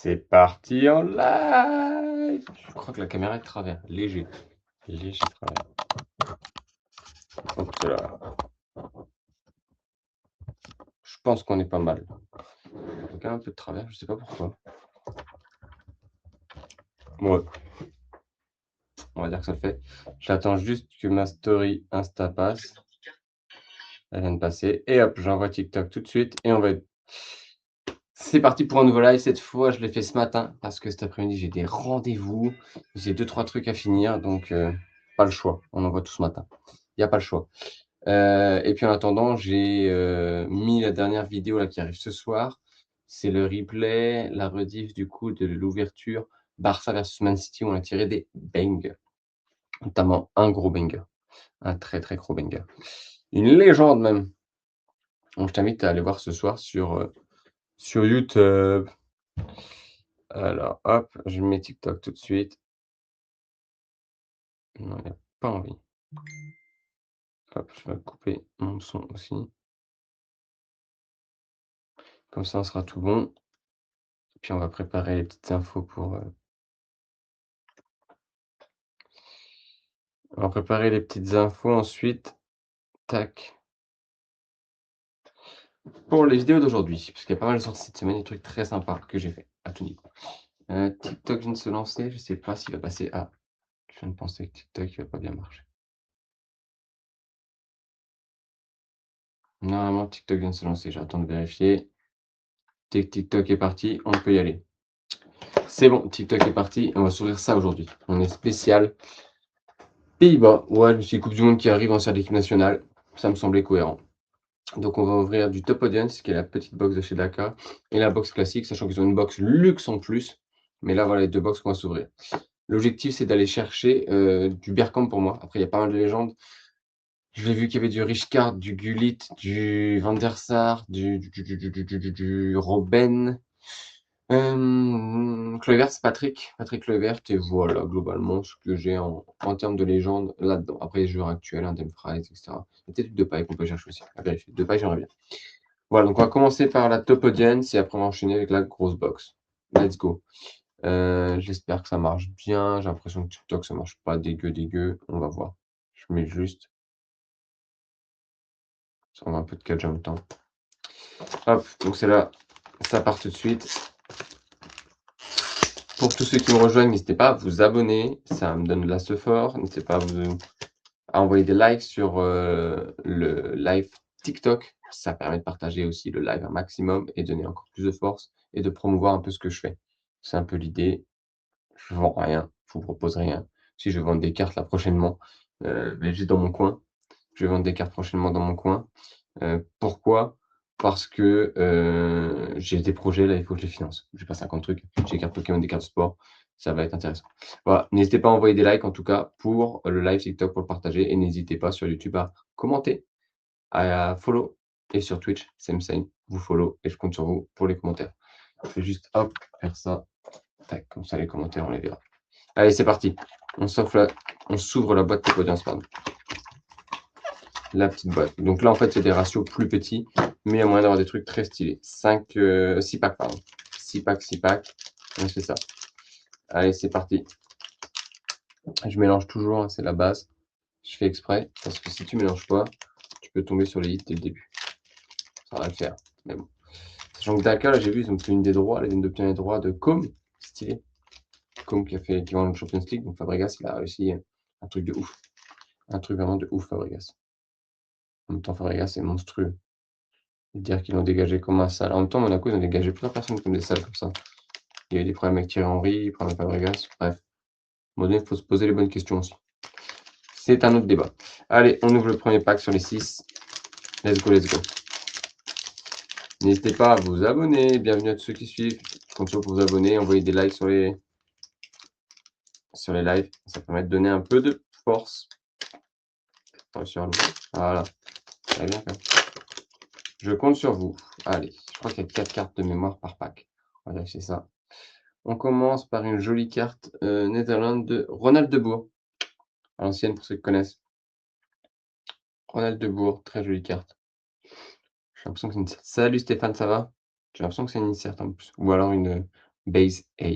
C'est parti en live! Je crois que la caméra est de travers, léger travers. Hop là. Je pense qu'on est pas mal. Donc un peu de travers, je sais pas pourquoi. Ouais. On va dire que ça le fait. J'attends juste que ma story Insta passe. Elle vient de passer et hop, j'envoie TikTok tout de suite et on va être c'est parti pour un nouveau live. Cette fois, je l'ai fait ce matin parce que cet après-midi, j'ai des rendez-vous. J'ai 2-3 trucs à finir donc pas le choix. On envoie tout ce matin. Il y a pas le choix. Et puis en attendant, j'ai, mis la dernière vidéo là qui arrive ce soir. C'est le replay, la rediff du coup de l'ouverture Barça versus Man City où on a tiré des bangers, notamment un gros banger, un très, très gros banger. Une légende même. Donc je t'invite à aller voir ce soir sur YouTube. Alors hop, je mets TikTok tout de suite. Non, il a pas envie. Hop, je vais couper mon son aussi. Comme ça, on sera tout bon. Puis on va préparer les petites infos on va préparer les petites infos ensuite. Tac. Pour les vidéos d'aujourd'hui, parce qu'il y a pas mal de sorties cette semaine, des trucs très sympas que j'ai fait à tout niveau. TikTok vient de se lancer, je sais pas s'il va passer à je viens de penser que TikTok il va pas bien marcher. Normalement, TikTok vient de se lancer, j'attends de vérifier. Dès que TikTok est parti, on peut y aller. C'est bon, TikTok est parti, on va s'ouvrir ça aujourd'hui. On est spécial Pays-Bas. Ouais, je me suis dit coupe du monde qui arrive en salle d'équipe nationale, ça me semblait cohérent. Donc on va ouvrir du Top Audience, qui est la petite box de chez Daka, et la box classique, sachant qu'ils ont une box luxe en plus. Mais là, voilà les 2 box qu'on va s'ouvrir. L'objectif, c'est d'aller chercher, du Bergkamp pour moi. Après, il y a pas mal de légendes. Je l'ai vu qu'il y avait du Rijkaard, du Gullit, du Van der Sar, du Robben, Kluivert, c'est Patrick Kluivert et voilà globalement ce que j'ai en termes de légende là-dedans. Après les joueurs actuels, hein, Dumfries et cetera. Il y a peut-être Depay qu'on peut chercher aussi, à vérifier. Depay, j'aimerais bien. Voilà, donc on va commencer par la top audience et après on va enchaîner avec la grosse box. Let's go. J'espère que ça marche bien. J'ai l'impression que TikTok, ça marche pas dégueu. On va voir. Je mets juste ça envoie un peu de catch en même temps. Hop, donc c'est là, ça part tout de suite. Pour tous ceux qui me rejoignent, n'hésitez pas à vous abonner, ça me donne de la fort. N'hésitez pas à envoyer des likes sur le live TikTok. Ça permet de partager aussi le live un maximum et donner encore plus de force et de promouvoir un peu ce que je fais. C'est un peu l'idée. Je vends rien, je vous propose rien. Si je vais vendre des cartes là prochainement, mais juste dans mon coin. Je vais vendre des cartes prochainement dans mon coin. Pourquoi? Parce que, j'ai des projets là, il faut que je les finance. J'ai pas 50 trucs, j'ai des cartes Pokémon, des cartes sport, ça va être intéressant. Voilà, n'hésitez pas à envoyer des likes en tout cas pour le live TikTok pour le partager et n'hésitez pas sur YouTube à commenter, à follow et sur Twitch, same, vous follow et je compte sur vous pour les commentaires. Je vais juste hop, faire ça, tac, comme ça les commentaires on les verra. Allez, c'est parti. On s'ouvre la boîte Top Audience, pardon. La petite boîte. Donc là, en fait, c'est des ratios plus petits, mais il y a moyen d'avoir des trucs très stylés. 6 packs, pardon. 6 packs. On fait ça. Allez, c'est parti. Je mélange toujours, hein, c'est la base. Je fais exprès, parce que si tu mélanges pas, tu peux tomber sur les hits dès le début. Ça va le faire, mais bon. Sachant que Daka, là, j'ai vu, ils ont obtenu des droits, ils viennent d'obtenir les droits de Com, stylé. Com qui vend le Champions League, donc Fabregas, il a réussi un truc de ouf. Un truc vraiment de ouf, Fabregas. En même temps, Fabregas, c'est monstrueux. Dire qu'ils l'ont dégagé comme un sale. En même temps, Monaco, ils ont dégagé plusieurs personnes comme des salles comme ça. Il y a eu des problèmes avec Thierry Henry, des problèmes avec Fabregas, bref. À un moment donné, il faut se poser les bonnes questions aussi. C'est un autre débat. Allez, on ouvre le premier pack sur les 6. Let's go. N'hésitez pas à vous abonner. Bienvenue à tous ceux qui suivent. Je compte sur vous vous abonner, envoyer des likes sur les lives. Ça permet de donner un peu de force. Voilà. Ça va bien quand même. Je compte sur vous. Allez, je crois qu'il y a 4 cartes de mémoire par pack. On va vérifier ça. On commence par une jolie carte Netherlands de Ronald de Boer. À l'ancienne pour ceux qui connaissent. Ronald de Boer, très jolie carte. J'ai l'impression que c'est une. Salut Stéphane, ça va? J'ai l'impression que c'est une insert en plus. Ou alors une Base A.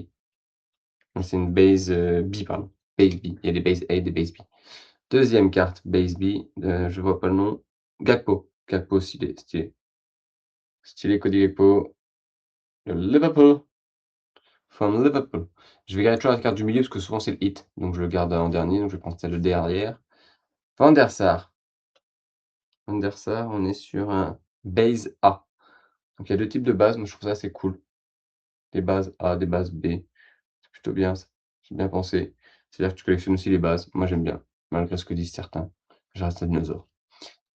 C'est une base B, pardon. Base B. Il y a des base A et des base B. Deuxième carte, base B. Je vois pas le nom. Gakpo. Gakpo, stylé, stylé. Stylé Cody Gakpo. Le Liverpool. From Liverpool. Je vais garder toujours la carte du milieu parce que souvent c'est le hit. Donc je le garde en dernier. Donc je vais prendre celle de derrière. Van der Sar. Van der Sar, on est sur un base A. Donc il y a deux types de bases. Moi je trouve ça assez cool. Des bases A, des bases B. C'est plutôt bien ça. C'est bien pensé. C'est-à-dire que tu collectionnes aussi les bases. Moi j'aime bien. Malgré ce que disent certains. Je reste un dinosaure.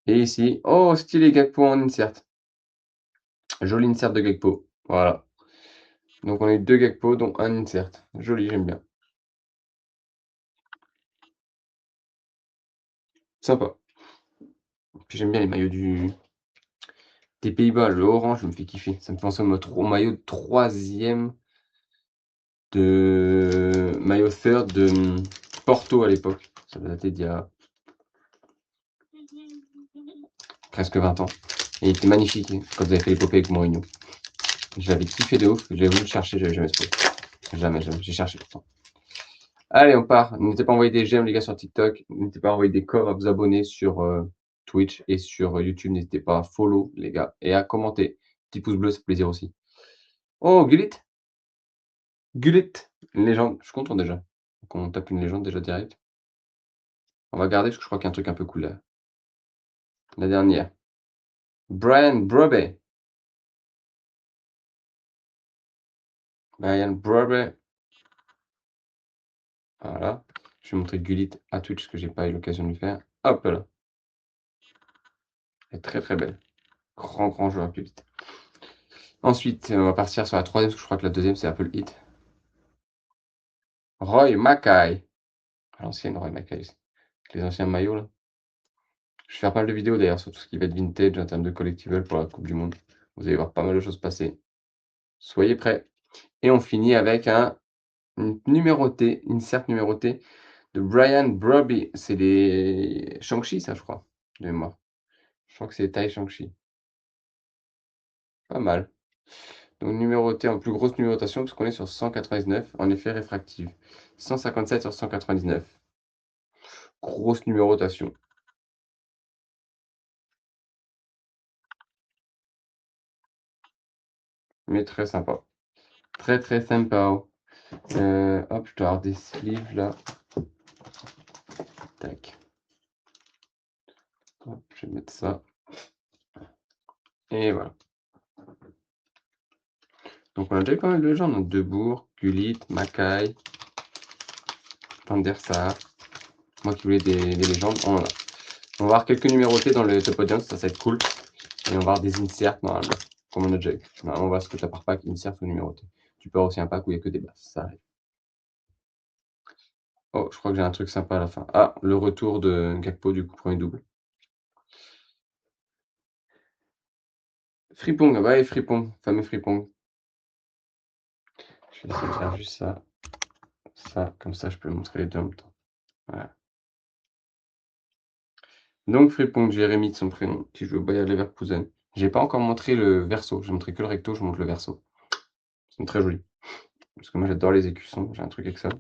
Et ici, oh stylé Gakpo en insert. Joli insert de Gakpo. Voilà. Donc on a eu 2 Gakpo, dont un insert. Joli, j'aime bien. Sympa. Puis j'aime bien les maillots des Pays-Bas. Le orange me fait kiffer. Ça me fait penser au maillot de 3e de maillot third de Porto à l'époque. Ça doit dater d'il y a presque 20 ans. Et il était magnifique quand vous avez fait l'épopée avec Mourinho. J'avais kiffé de ouf. J'avais voulu le chercher, j'avais jamais trouvé. Jamais, jamais. J'ai cherché pourtant. Allez, on part. N'hésitez pas à envoyer des j'aime, les gars, sur TikTok. N'hésitez pas à envoyer des coms, à vous abonner sur Twitch et sur YouTube. N'hésitez pas à follow, les gars, et à commenter. Petit pouce bleu, c'est plaisir aussi. Oh, Gullit. Gullit. Une légende. Je suis content déjà. Donc, on tape une légende déjà direct. On va garder parce que je crois qu'il y a un truc un peu cool là. La dernière. Brian Brobbey. Brian Brobbey. Voilà. Je vais montrer Gullit à Twitch, ce que j'ai pas eu l'occasion de le faire. Hop là. Elle est très très belle. Grand, grand joueur Gullit. Ensuite, on va partir sur la troisième, parce que je crois que la deuxième, c'est un peu le hit. Roy Mackay. À l'ancienne Roy Mackay. Avec les anciens maillots là. Je vais faire pas mal de vidéos d'ailleurs sur tout ce qui va être vintage en termes de collectibles pour la Coupe du Monde. Vous allez voir pas mal de choses passer. Soyez prêts. Et on finit avec une numéroté, une certe numérotée de Brian Brobbey. C'est les Shang-Chi, ça, je crois, de mémoire. Je crois que c'est taille Shang-Chi. Pas mal. Donc numéroté en plus grosse numérotation, parce qu'on est sur 199, en effet réfractive. 157 sur 199. Grosse numérotation. Mais très sympa. Très très sympa. Hop, je dois avoir des sleeves là. Tac. Hop, je vais mettre ça. Et voilà. Donc on a déjà eu pas mal de gens. Donc Debourg, Gullit, Mackay, Van der Sar. Moi qui voulais des légendes, on en a. On va avoir quelques numérotés dans le top audience, ça va être cool. Et on va avoir des inserts normalement, comme on a déjà eu. Normalement, on va ce que tu as par pack, insert ou numéroté. Tu peux avoir aussi un pack où il n'y a que des bases, ça arrive. Oh, je crois que j'ai un truc sympa à la fin. Ah, le retour de Gakpo, du coup, premier double. Frimpong, bah ouais, Frimpong, fameux Frimpong. Je vais essayer de faire juste ça. Ça, comme ça, je peux montrer les deux en même temps. Voilà. Donc Frimpong, Jérémy de son prénom, qui joue au Bayer Leverkusen. J'ai pas encore montré le verso, j'ai montré que le recto, je montre le verso. Ils sont très jolis. Parce que moi j'adore les écussons, j'ai un truc avec ça.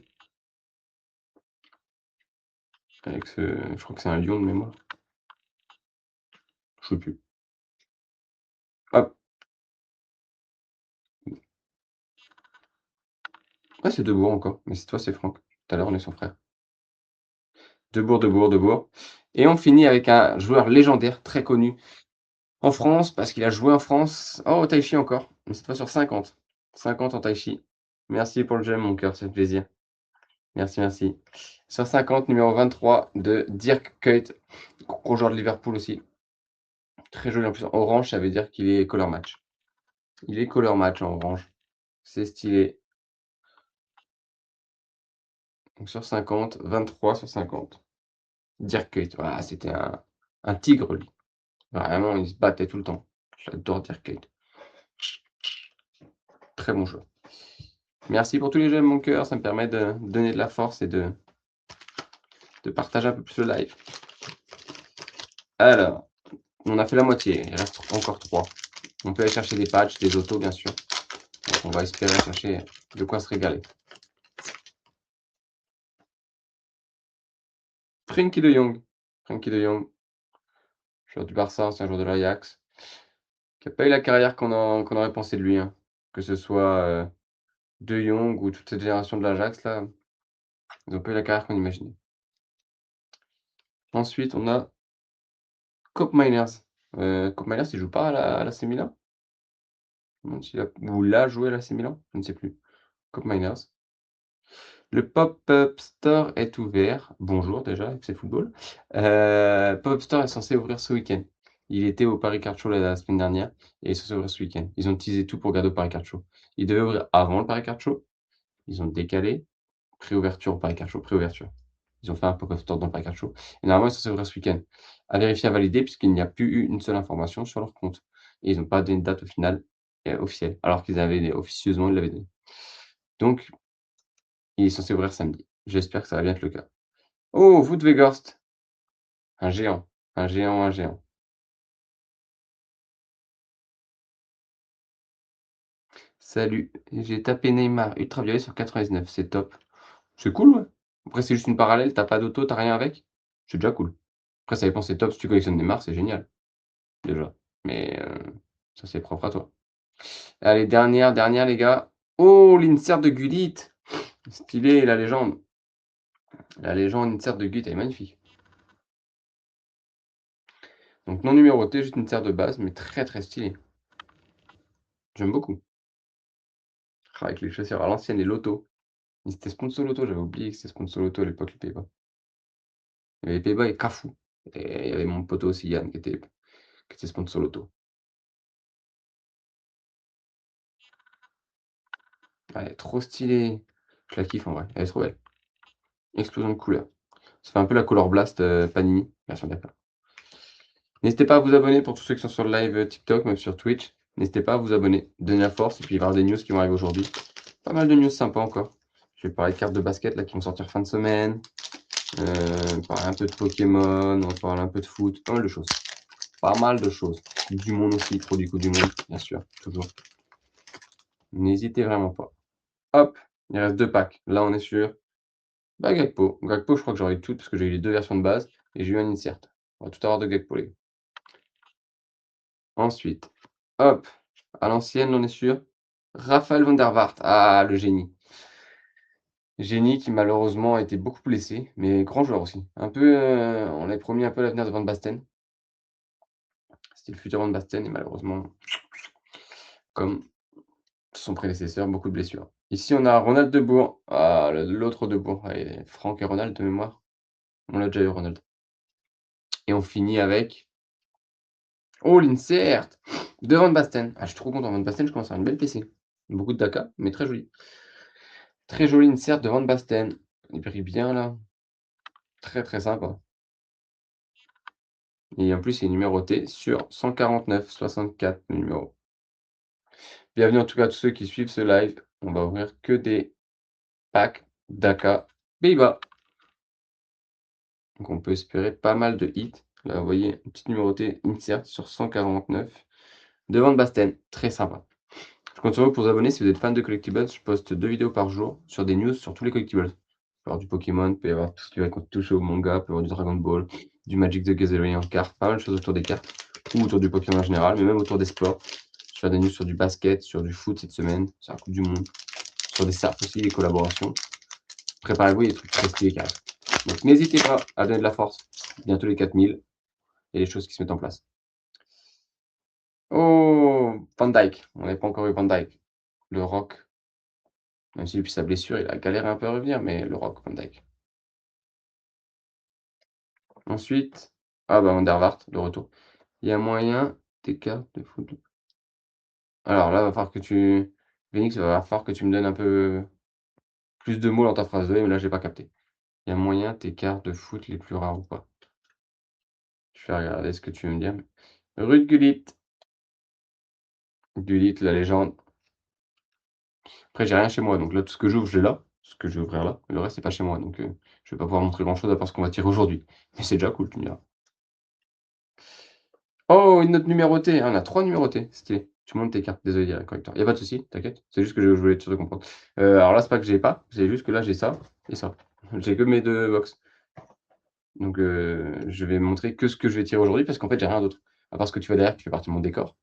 Avec ce, je crois que c'est un lion de mémoire. Je sais plus. Hop. Ouais, c'est Debourg encore, mais c'est toi, c'est Franck. Tout à l'heure, on est son frère. Debourg, Debourg, Debourg. Et on finit avec un joueur légendaire, très connu en France, parce qu'il a joué en France. Oh, Taichi encore, mais cette fois sur 50. 50 en Taichi. Merci pour le j'aime, mon cœur, ça fait plaisir. Merci, merci. Sur 50, numéro 23 de Dirk Kuyt, gros joueur de Liverpool aussi. Très joli en plus. Orange, ça veut dire qu'il est color match. Il est color match en orange. C'est stylé. Donc sur 50, 23 sur 50. Dirk Kuyt, voilà, c'était un tigre, lui. Vraiment, il se battait tout le temps. J'adore Dirk Kuyt. Très bon jeu. Merci pour tous les j'aime, mon cœur. Ça me permet de donner de la force et de partager un peu plus le live. Alors, on a fait la moitié. Il reste encore 3. On peut aller chercher des patchs, des autos, bien sûr. On va espérer chercher de quoi se régaler. Frenkie de Jong. Frenkie de Jong, joueur du Barça, ancien joueur de l'Ajax, qui a pas eu la carrière qu'on aurait pensé de lui, hein. Que ce soit, de Jong ou toute cette génération de l'Ajax là, ils ont pas eu la carrière qu'on imaginait. Ensuite, on a Koop Meiners. Koop Meiners, il joue pas à l'AC Milan? Je me demande s'il a ou il a joué à l'AC Milan? Je ne sais plus. Koop Meiners. Le pop-up store est ouvert. Bonjour déjà, FC Football. Pop-up store est censé ouvrir ce week-end. Il était au Paris Card Show la semaine dernière et il est censé ouvrir ce week-end. Ils ont teasé tout pour garder au Paris Card Show. Il devait ouvrir avant le Paris Card Show. Ils ont décalé. Préouverture au Paris Card Show, préouverture. Ils ont fait un pop-up store dans le Paris Card Show et normalement, il est censé ouvrir ce week-end. À vérifier, à valider puisqu'il n'y a plus eu une seule information sur leur compte et ils n'ont pas donné de date au final, officielle, alors qu'ils avaient officieusement, ils l'avaient donné. Donc il est censé ouvrir samedi. J'espère que ça va bien être le cas. Oh, Wout Weghorst, un géant, un géant, un géant. Salut, j'ai tapé Neymar ultraviolet sur 99, c'est top. C'est cool, ouais. Après, c'est juste une parallèle, tu pas d'auto, tu rien avec. C'est déjà cool. Après, ça dépend, c'est top, si tu collectionnes Neymar, c'est génial, déjà. Mais ça, c'est propre à toi. Allez, dernière les gars. Oh, l'insert de Gullit! Stylé, la légende. La légende insert de Gullit, elle est magnifique. Donc non numéroté, juste une insert de base, mais très, très stylé. J'aime beaucoup. Ah, avec les chaussures à l'ancienne, les Lotto. Ils étaient sponsor Lotto, j'avais oublié que c'était sponsor Lotto à l'époque, les Pays-Bas. Il y avait les Pays-Bas et Carrefour. Et il y avait mon poteau aussi, Yann, qui était sponsor Lotto. Ouais, trop stylé. Je la kiffe en vrai, elle est trop belle. Explosion de couleurs. Ça fait un peu la Color Blast Panini, version Dakar. N'hésitez pas à vous abonner pour tous ceux qui sont sur le live TikTok, même sur Twitch. N'hésitez pas à vous abonner, donner la force, et puis il va y avoir des news qui vont arriver aujourd'hui. Pas mal de news sympas encore. Je vais parler de cartes de basket là qui vont sortir fin de semaine. On parler un peu de Pokémon, on va parler un peu de foot, pas mal de choses. Pas mal de choses. Du monde aussi, trop du coup du monde, bien sûr, toujours. N'hésitez vraiment pas. Hop, il reste 2 packs. Là, on est sur Gakpo. Gakpo, je crois que j'aurai eu tout parce que j'ai eu les 2 versions de base et j'ai eu un insert. On va tout avoir de Gakpo, les gars. Ensuite, hop, à l'ancienne, on est sur Raphaël van der Vaart. Ah, le génie. Génie qui malheureusement a été beaucoup blessé, mais grand joueur aussi. Un peu, on avait promis un peu l'avenir de Van Basten. C'était le futur Van Basten et malheureusement, comme son prédécesseur, beaucoup de blessures. Ici, on a Ronald de Bourg. Ah, l'autre de Bourg. Allez, Franck et Ronald de mémoire. On l'a déjà eu, Ronald. Et on finit avec. Oh, l'insert de Van Basten. Ah, je suis trop content. Van Basten, je commence à avoir une belle PC. Beaucoup de Daka, mais très joli. Très joli insert de Van Basten. Il brille bien là. Très très sympa. Et en plus, il est numéroté sur 149, 64 le numéro. Bienvenue en tout cas à tous ceux qui suivent ce live. On va ouvrir que des packs Daka Pays-Bas. Donc on peut espérer pas mal de hits. Là, vous voyez, une petite numérotée insert sur 149 de Van Basten. Très sympa. Je compte sur vous pour vous abonner si vous êtes fan de collectibles. Je poste 2 vidéos par jour sur des news sur tous les collectibles. Il peut y avoir du Pokémon, il peut y avoir tout ce qui va toucher au manga, il peut y avoir du Dragon Ball, du Magic the Gathering en cartes, pas mal de choses autour des cartes, ou autour du Pokémon en général, mais même autour des sports. Je vais faire des news sur du basket, sur du foot cette semaine, sur la Coupe du Monde, sur des SARP aussi, des collaborations. Préparez-vous, il y a des trucs très stylés qui arrivent. Donc n'hésitez pas à donner de la force. Bientôt les 4000 et les choses qui se mettent en place. Oh, Van Dyke. On n'avait pas encore eu Van Dyke. Le Rock. Même si depuis sa blessure, il a galéré un peu à revenir, mais le Rock, Van Dyke. Ensuite, ah bah Van der Vaart, de retour. Il y a moyen, tes cartes de foot. Alors là, va falloir que tu. Phoenix, va falloir que tu me donnes un peu plus de mots dans ta phrase 2, mais là, j'ai pas capté. Il y a moyen, tes cartes de foot les plus rares ou pas? Je vais regarder ce que tu veux me dire. Ruud Gullit. Gullit, la légende. Après, j'ai rien chez moi, donc là, tout ce que j'ouvre, je l'ai là. Ce que je vais ouvrir là. Le reste, c'est pas chez moi, donc je vais pas pouvoir montrer grand-chose à part ce qu'on va tirer aujourd'hui. Mais c'est déjà cool, tu me diras. Oh, une note numérotée. Ah, on a 3 numérotés. Stylé. Tu montes tes cartes, désolé, il y a un correcteur. Il y a pas de souci, t'inquiète, c'est juste que je voulais être sûr de comprendre. Alors là, c'est pas que j'ai pas, c'est juste que là, j'ai ça et ça. J'ai que mes 2 box. Donc je vais montrer que ce que je vais tirer aujourd'hui parce qu'en fait, j'ai rien d'autre. À part ce que tu vois derrière qui fait partie de mon décor.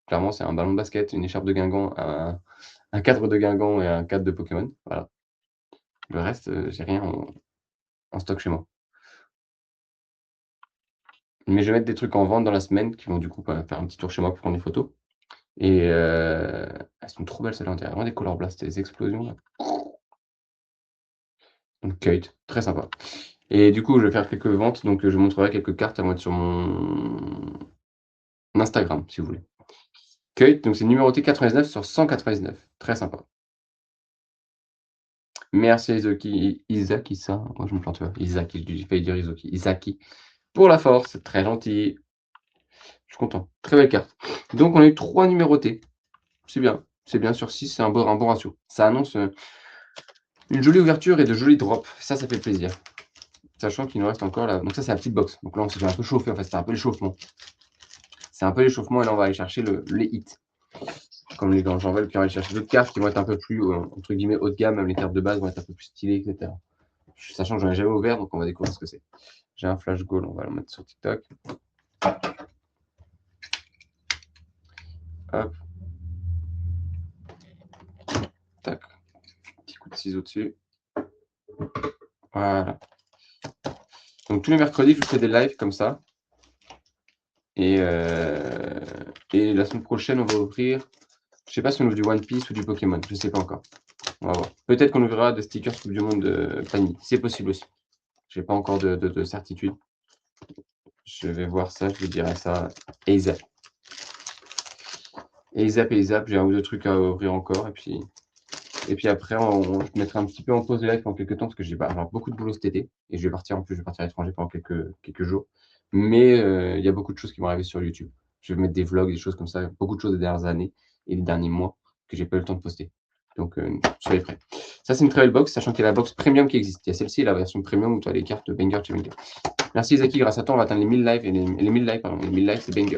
Clairement, c'est un ballon de basket, une écharpe de Guingamp, un cadre de Guingamp et un cadre de Pokémon, voilà. Le reste, j'ai rien en stock chez moi. Mais je vais mettre des trucs en vente dans la semaine qui vont du coup, bah, faire un petit tour chez moi pour prendre des photos et elles sont trop belles celles-là, on dirait vraiment des Color Blast, des explosions là. Donc Kate, très sympa et du coup, je vais faire quelques ventes, donc je montrerai quelques cartes à mettre sur mon Instagram, si vous voulez. Kate, donc c'est numéroté 99 sur 199, très sympa. Merci à Isaki-san, moi je me plante, tu vois? Isaki, j'ai failli dire Izuki, Isaki pour la force, c'est très gentil. Je suis content, très belle carte. Donc on a eu 3 numérotés, c'est bien sur 6, c'est un bon ratio. Ça annonce, une jolie ouverture et de jolis drops, ça fait plaisir. Sachant qu'il nous reste encore là donc ça c'est la petite box, donc là on s'est fait un peu chauffer en fait, c'est un peu l'échauffement. C'est un peu l'échauffement et là on va aller chercher les hits. Comme les grands Jean-Vel, puis on va aller chercher d'autres cartes qui vont être un peu plus, entre guillemets «haut de gamme», même les cartes de base vont être un peu plus stylées et cetera. Sachant que j'en ai jamais ouvert, donc on va découvrir ce que c'est. J'ai un flash goal, on va le mettre sur TikTok. Hop. Tac. Petit coup de ciseau dessus. Voilà. Donc tous les mercredis, je vous fais des lives comme ça. Et la semaine prochaine, on va ouvrir. Je sais pas si on ouvre du One Piece ou du Pokémon, je sais pas encore. On va voir. Peut-être qu'on ouvrira des stickers Coupe du Monde de Panini. C'est possible aussi. J'ai pas encore de certitude. Je vais voir ça, je vous dirai ça ASAP. ASAP, j'ai un ou deux trucs à ouvrir encore et puis après je mettrai un petit peu en pause les lives pendant quelques temps parce que j'ai pas avoir beaucoup de boulot cet été et je vais partir en plus, je vais partir à l'étranger pendant quelques jours. Mais il y a beaucoup de choses qui vont arriver sur YouTube. Je vais mettre des vlogs, des choses comme ça, beaucoup de choses des dernières années et des derniers mois que j'ai pas eu le temps de poster. Donc soyez prêts. Ça, c'est une très belle box, sachant qu'il y a la box premium qui existe. Il y a celle-ci et la version premium où tu as les cartes banger chez banger. Merci Zaki, grâce à toi, on va atteindre les 1000 lives et les 1000 lives, pardon, les 1000 lives, c'est banger.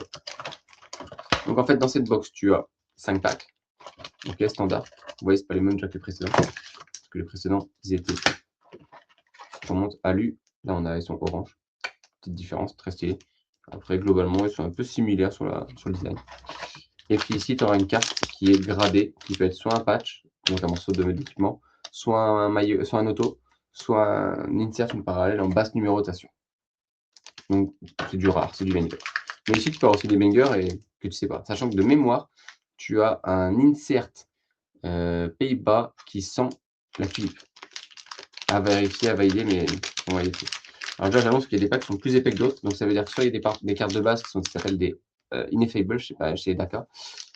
Donc en fait, dans cette box, tu as 5 packs. Ok, standard. Vous voyez, c'est pas les mêmes déjà que les précédents. Parce que les précédents, ils étaient. On monte alu. Là, ils sont orange. Petite différence, très stylé. Après, globalement, ils sont un peu similaires sur le design. Et puis ici, tu auras une carte qui est gradée, qui peut être soit un patch, donc un morceau de d'équipement, soit un maillot, soit un auto, soit un insert, une parallèle en basse numérotation. Donc, c'est du rare, c'est du banger. Mais ici, tu peux avoir aussi des bangers et que tu sais pas. Sachant que de mémoire, tu as un insert Pays-Bas qui sent la tulipe. À vérifier, à valider, mais on va vérifier. Alors déjà, j'annonce qu'il y a des packs qui sont plus épais que d'autres. Donc ça veut dire que soit il y a des cartes de base qui s'appellent des ineffables, je sais pas, chez Daka.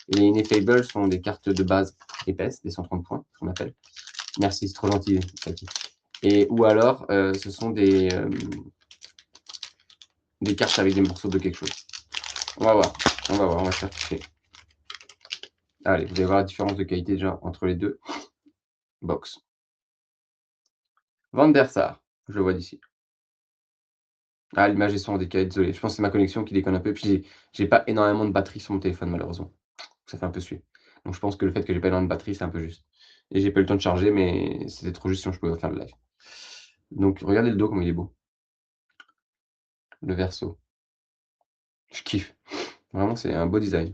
Et les ineffables sont des cartes de base épaisses, des 130 points, qu'on appelle. Merci, c'est trop gentil. Et ou alors, ce sont des cartes avec des morceaux de quelque chose. On va voir, on va se faire kiffer. Allez, vous allez voir la différence de qualité déjà entre les deux box. Van der Sar, je le vois d'ici. Ah, l'image est son en décalé, désolé. Je pense que c'est ma connexion qui déconne un peu. Puis j'ai pas énormément de batterie sur mon téléphone, malheureusement. Ça fait un peu suer. Donc je pense que le fait que j'ai pas énormément de batterie, c'est un peu juste. Et j'ai pas eu le temps de charger, mais c'était trop juste sinon je pouvais faire le live. Donc regardez le dos, comme il est beau. Le verso. Je kiffe. Vraiment, c'est un beau design.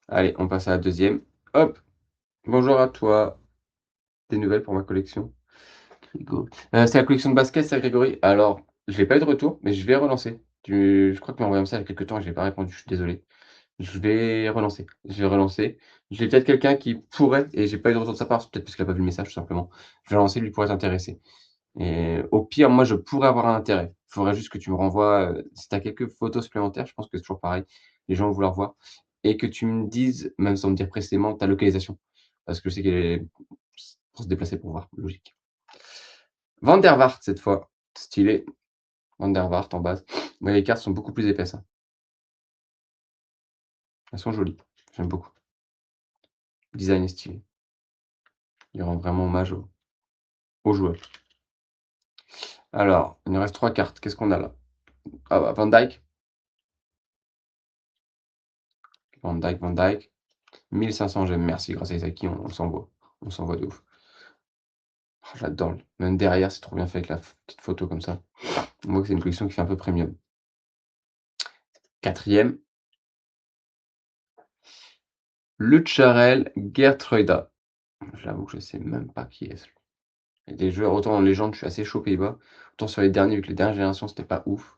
Allez, on passe à la deuxième. Hop! Bonjour à toi. Des nouvelles pour ma collection? Grégo c'est la collection de basket ça, Grégory? Alors, j'ai pas eu de retour, mais je vais relancer. Je crois que tu m'as envoyé un message il y a quelque temps et j'ai pas répondu, je suis désolé. Je vais relancer, je vais relancer. J'ai peut-être quelqu'un qui pourrait et j'ai pas eu de retour de sa part, peut-être parce qu'il a pas vu le message tout simplement. Je vais relancer, lui pourrait t'intéresser et au pire, moi, je pourrais avoir un intérêt. Il faudrait juste que tu me renvoies, si tu as quelques photos supplémentaires, je pense que c'est toujours pareil, les gens vont vouloir voir et que tu me dises, même sans me dire précisément, ta localisation. Parce que je sais qu'elle est pour se déplacer pour voir, logique. Van der Vaart cette fois, stylé. Van der Vaart en base. Mais les cartes sont beaucoup plus épaisses, hein. Elles sont jolies, j'aime beaucoup. Le design est stylé. Il rend vraiment hommage aux joueurs. Alors, il nous reste 3 cartes. Qu'est-ce qu'on a là? Ah bah, Van Dijk. Van Dijk, Van Dijk. 1500 j'aime, merci. Grâce à Isaki, on s'envoie. On s'envoie de ouf. Oh, j'adore. Même derrière, c'est trop bien fait avec la petite photo comme ça. On voit que c'est une collection qui fait un peu premium. Quatrième, Lucharel Geertruida. J'avoue que je sais même pas qui est ce. Il y a des joueurs, autant en légende, je suis assez chaud Pays-Bas. Autant sur les derniers, vu que les dernières générations, c'était pas ouf.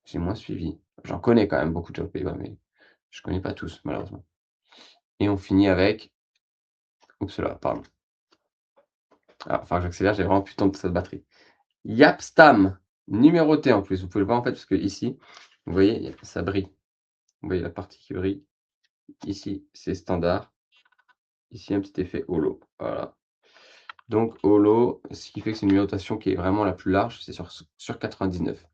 J'ai moins suivi. J'en connais quand même beaucoup de joueurs Pays-Bas, mais je connais pas tous, malheureusement. Et on finit avec. Oups là, pardon. Ah, enfin, j'accélère, j'ai vraiment plus de temps de cette batterie. Yapstam, numéroté en plus. Vous pouvez le voir en fait, parce que ici, vous voyez, ça brille. Vous voyez la partie qui brille. Ici, c'est standard. Ici, un petit effet holo. Voilà. Donc, holo, ce qui fait que c'est une numérotation qui est vraiment la plus large, c'est sur 99.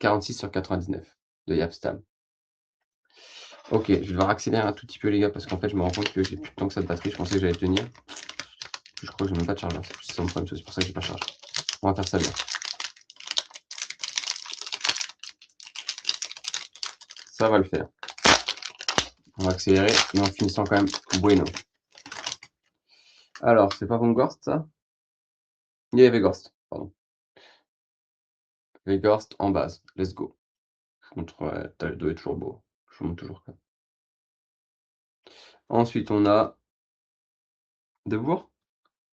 46 sur 99 de Yapstam. Ok, je vais devoir accélérer un tout petit peu, les gars, parce qu'en fait, je me rends compte que j'ai plus de temps que ça de batterie. Je pensais que j'allais tenir. Je crois que j'ai même pas de chargeur. C'est mon problème, c'est pour ça que j'ai pas chargé. On va faire ça bien. Ça va le faire. On va accélérer, mais en finissant quand même bueno. Alors, c'est pas Vongorst, ça? Il y avait Vegorst, pardon. Vegorst en base. Let's go. Je montre, ouais, le dos est toujours beau. Je vous montre toujours ça. Ensuite, on a Debourg.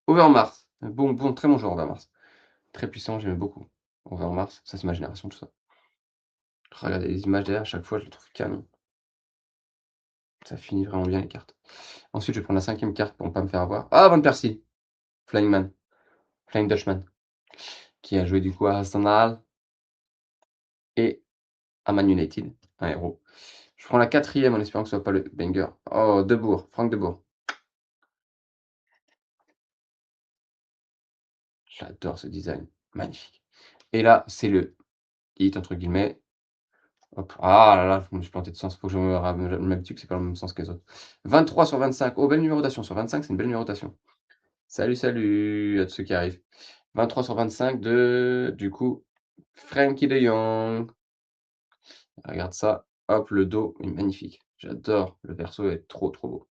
Overmars. Bon, très bon joueur, Overmars. Très puissant, j'aime beaucoup. Overmars, ça c'est ma génération, tout ça. Regardez les images derrière, à chaque fois, je les trouve canon. Ça finit vraiment bien les cartes. Ensuite, je vais prendre la 5e carte pour ne pas me faire avoir. Ah, Van Persie! Flying Man. Flying Dutchman. Qui a joué du coup à Arsenal et à Man United. Un héros. Je prends la 4e en espérant que ce soit pas le banger. Oh, Debourg. Franck Debourg. J'adore ce design. Magnifique. Et là, c'est le hit, entre guillemets. Hop. Ah là là, je me suis planté de sens. Faut que je m'habitue que c'est pas le même sens que les autres. 23 sur 25. Oh, belle numérotation. Sur 25, c'est une belle numérotation. Salut, salut à tous ceux qui arrivent. 23 sur 25 de, du coup, Frenkie de Jong. Regarde ça. Hop, le dos est magnifique. J'adore. Le perso est trop, trop beau.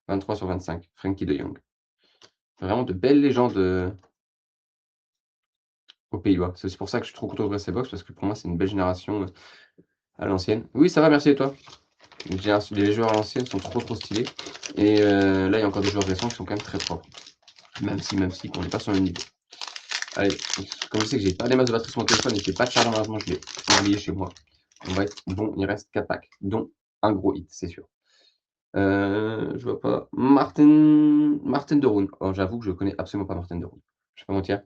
23 sur 25. Frenkie de Jong. Vraiment de belles légendes aux Pays-Bas. C'est aussi pour ça que je suis trop content d'ouvrir ces box parce que pour moi, c'est une belle génération à l'ancienne. Oui, ça va, merci et toi? Les joueurs à l'ancienne sont trop, trop stylés. Et là, il y a encore des joueurs récents qui sont quand même très propres. Même si, on n'est pas sur le niveau. Allez, comme je sais que j'ai pas des masses de batterie sur mon téléphone et que j'ai pas de chargeur, malheureusement, je l'ai oublié chez moi. On va être bon, il reste 4 packs, dont un gros hit, c'est sûr. Je vois pas. Martin de Roon. Oh, j'avoue que je connais absolument pas Martin de Roon. Je vais pas mentir.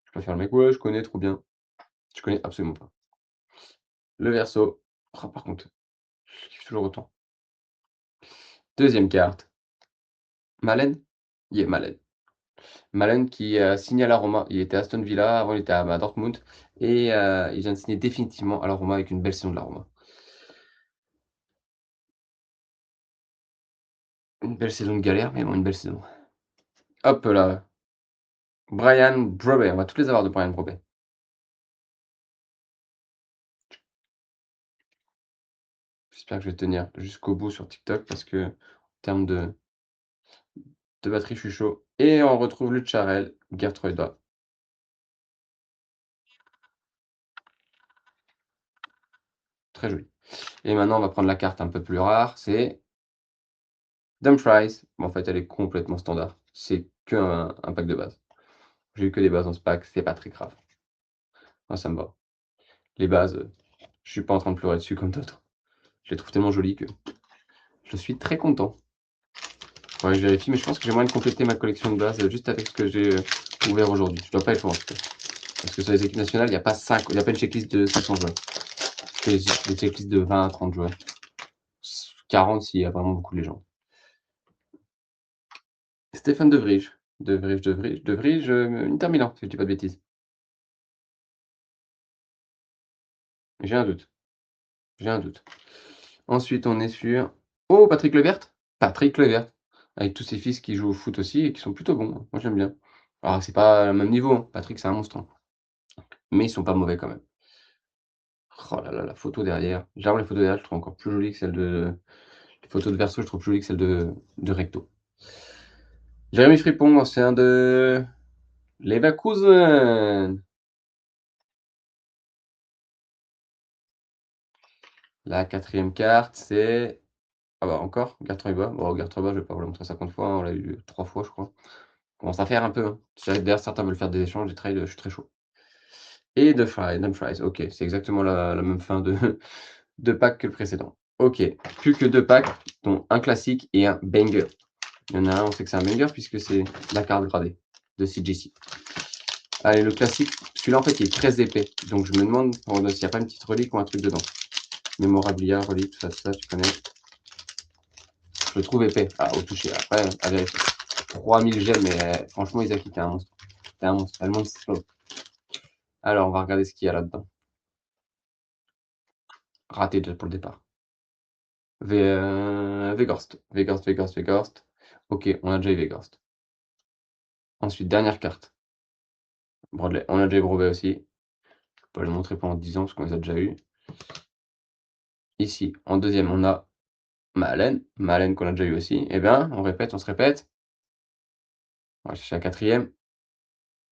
Je peux faire le mec, ouais, je connais trop bien. Je connais absolument pas. Le verso. Oh, par contre, je kiffe toujours autant. Deuxième carte. Malen. Yeah, Malen. Malen qui a signé à la Roma. Il était à Aston Villa, avant il était à Dortmund. Et il vient de signer définitivement à la Roma avec une belle saison de la Roma. Une belle saison de galère, mais bon, une belle saison. Hop là. Brian Brobbey. On va toutes les avoir de Brian Brobbey. J'espère que je vais tenir jusqu'au bout sur TikTok parce que, en termes de batterie, je suis chaud. Et on retrouve le Charel, Gertruida. Très joli. Et maintenant, on va prendre la carte un peu plus rare. C'est Dumfries. Bon, en fait, elle est complètement standard. C'est qu'un un pack de base. J'ai eu que des bases dans ce pack. C'est pas très grave. Moi, ça me va. Les bases, je suis pas en train de pleurer dessus comme d'autres. Je les trouve tellement jolies que je suis très content. Faudrait que je vérifie, mais je pense que j'ai moyen de compléter ma collection de bases juste avec ce que j'ai ouvert aujourd'hui. Je dois pas être loin en tout cas. Parce que sur les équipes nationales, il y a pas une checklist de 500 joueurs. C'est des checklists de 20 à 30 joueurs. 40 s'il y a vraiment beaucoup de légendes. Stéphane De Vrij. De Vrij, Inter Milan, si je dis pas de bêtises. J'ai un doute. J'ai un doute. Ensuite, on est sur. Oh, Patrick Levert. Patrick Levert. Avec tous ses fils qui jouent au foot aussi et qui sont plutôt bons. Moi, j'aime bien. Alors, c'est pas le même niveau, hein. Patrick, c'est un monstre, hein. mais ils sont pas mauvais quand même. Oh là là, la photo derrière. Généralement, les photos derrière, je trouve encore plus jolies que celles de les photos de verso, je trouve plus jolies que celles de recto. Jérémy Fripon, ancien de Leverkusen. La quatrième carte, c'est ah bah, encore Garth Roy. Bon, Garth Roy, je vais pas vous le montrer 50 fois, hein, on l'a eu 3 fois, je crois. Commence à faire un peu, hein. D'ailleurs, certains veulent faire des échanges, des trades, je suis très chaud. Et Dumfries, OK, c'est exactement la même fin de de pack que le précédent. OK, plus que 2 packs, dont un classique et un banger. Il y en a un, on sait que c'est un banger puisque c'est la carte gradée de CGC. Allez, le classique, celui-là, en fait, il est très épais, donc je me demande s'il n'y a pas une petite relique ou un truc dedans. Memorabilia, relique, tout ça, tu connais. Je le trouve épais, au toucher. Après, à vérifier. 3000 gemmes, mais franchement, Isaki, t'es un monstre. T'es un monstre. Elle monte slow. Alors, on va regarder ce qu'il y a là-dedans. Raté déjà pour le départ. Weghorst. OK, on a déjà eu Weghorst. Ensuite, dernière carte. Bradley. On a déjà eu Brovet aussi. Je peux pas le montrer pendant 10 ans parce qu'on les a déjà eu. Ici, en deuxième, on a Malen qu'on a déjà eu aussi. Eh bien, on répète, on se répète. On va chercher la quatrième.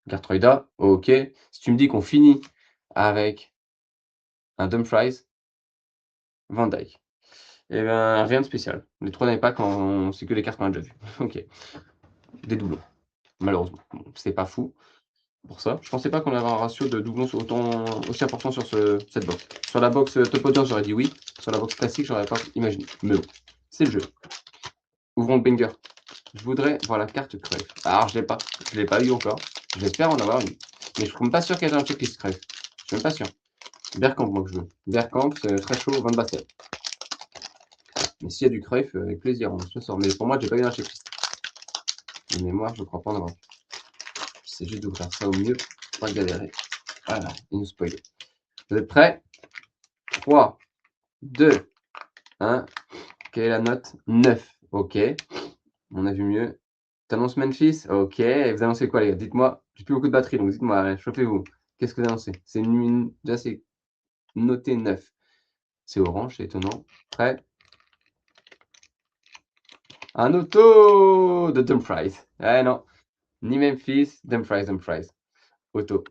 Gartroida, OK. Si tu me dis qu'on finit avec un Dumfries, Van Dijk. Eh ben, rien de spécial. Les 3 derniers packs, c'est que les cartes qu'on a déjà vues. OK. Des doublons, malheureusement. Bon, c'est pas fou pour ça. Je pensais pas qu'on avait un ratio de doublons aussi important sur cette box. Sur la box Top Odor, j'aurais dit oui. Sur la box classique, j'aurais pas imaginé. Mais bon, c'est le jeu. Ouvrons le banger. Je voudrais voir la carte Cruyff. Alors, je l'ai pas eu encore. J'espère en avoir une. Mais je suis même pas sûr qu'elle ait un checklist Cruyff. Je suis même pas sûr. Bergkamp, moi, que je veux. Bergkamp, c'est très chaud, Van Basten. Mais s'il y a du Cruyff, avec plaisir, on se sort. Mais pour moi, j'ai pas eu un checklist. De mémoire, je crois pas en avoir. J'essaie juste d'ouvrir ça au mieux pour pas galérer. Voilà, il nous spoil. Vous êtes prêts? 3, 2, 1. Quelle est la note? 9. OK. On a vu mieux. T'annonces Memphis? OK. Et vous annoncez quoi, les gars? Dites-moi. J'ai plus beaucoup de batterie, donc dites-moi, allez, chauffez-vous. Qu'est-ce que vous annoncez? C'est déjà, c'est noté 9. C'est orange, c'est étonnant. Prêt? Un auto de Dumfries. Eh non. Ni Memphis, Dumfries. Auto.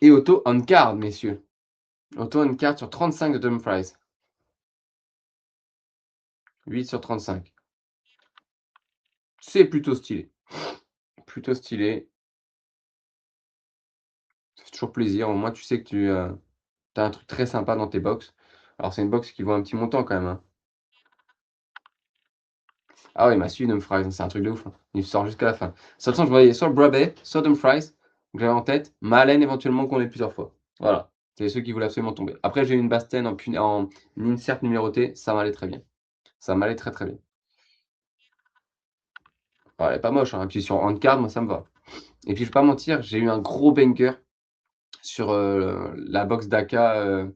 Et auto on card, messieurs. Auto on card sur 35 de Dumfries. 8 sur 35. C'est plutôt stylé. Plutôt stylé. Ça fait toujours plaisir. Au moins, tu sais que tu as un truc très sympa dans tes box. Alors, c'est une box qui vaut un petit montant quand même, hein. Ah ouais, il m'a suivi Dumfries, c'est un truc de ouf, hein. Il sort jusqu'à la fin. De toute façon, je voyais soit Brabey, soit Dumfries, que j'avais en tête. Malen, éventuellement, qu'on ait plusieurs fois. Voilà. C'est ceux qui voulaient absolument tomber. Après, j'ai eu une Basten en insert numéroté. Ça m'allait très bien. Ça m'allait très, très bien. Ouais, elle est pas moche, hein. Et puis sur Handcard, moi, ça me va. Et puis, je vais pas mentir, j'ai eu un gros banger sur la box d'Aka.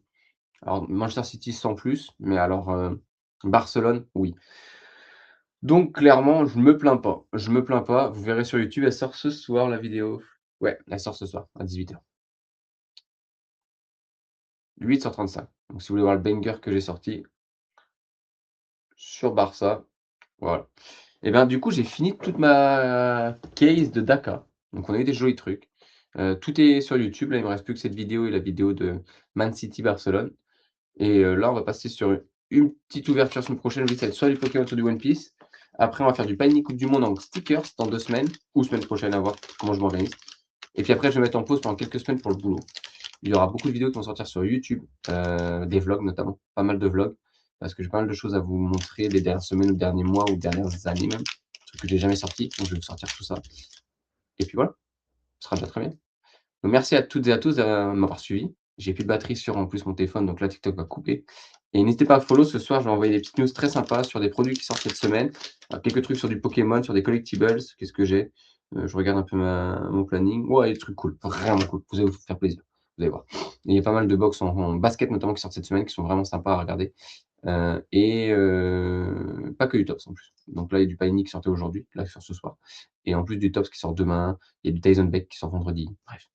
Alors, Manchester City sans plus, mais alors Barcelone, oui. Donc clairement, je me plains pas. Je me plains pas. Vous verrez sur YouTube, elle sort ce soir la vidéo. Ouais, elle sort ce soir à 18h. 8 sur 35. Donc si vous voulez voir le banger que j'ai sorti sur Barça, voilà. Et ben du coup, j'ai fini toute ma case de Daka. Donc on a eu des jolis trucs. Tout est sur YouTube. Là, il me reste plus que cette vidéo et la vidéo de Man City Barcelone. Et là, on va passer sur une petite ouverture semaine prochaine. Oui, ça va être soit du Pokémon, soit du One Piece. Après, on va faire du Panic Coupe du Monde en stickers dans 2 semaines ou semaine prochaine, à voir comment je m'organise. Et puis après, je vais mettre en pause pendant quelques semaines pour le boulot. Il y aura beaucoup de vidéos qui vont sortir sur YouTube, des vlogs notamment, pas mal de vlogs, parce que j'ai pas mal de choses à vous montrer les dernières semaines ou derniers mois ou dernières années même, trucs que j'ai jamais sortis, donc je vais vous sortir tout ça. Et puis voilà, ce sera déjà très bien. Donc merci à toutes et à tous de m'avoir suivi. J'ai plus de batterie sur en plus mon téléphone, donc là TikTok va couper. Et n'hésitez pas à follow, ce soir je vais envoyer des petites news très sympas sur des produits qui sortent cette semaine. Quelques trucs sur du Pokémon, sur des collectibles, qu'est-ce que j'ai? Je regarde un peu mon planning. Ouais, des trucs cool, vraiment cool. Vous allez vous faire plaisir, vous allez voir. Et il y a pas mal de box en basket notamment qui sortent cette semaine, qui sont vraiment sympas à regarder. et pas que du Tops en plus. Donc là, il y a du Panini qui sortait aujourd'hui, là, qui sort ce soir et en plus du Tops qui sort demain, il y a du Tyson Beck qui sort vendredi. Bref,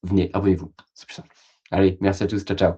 venez, abonnez-vous, c'est plus simple. Allez, merci à tous, ciao, ciao.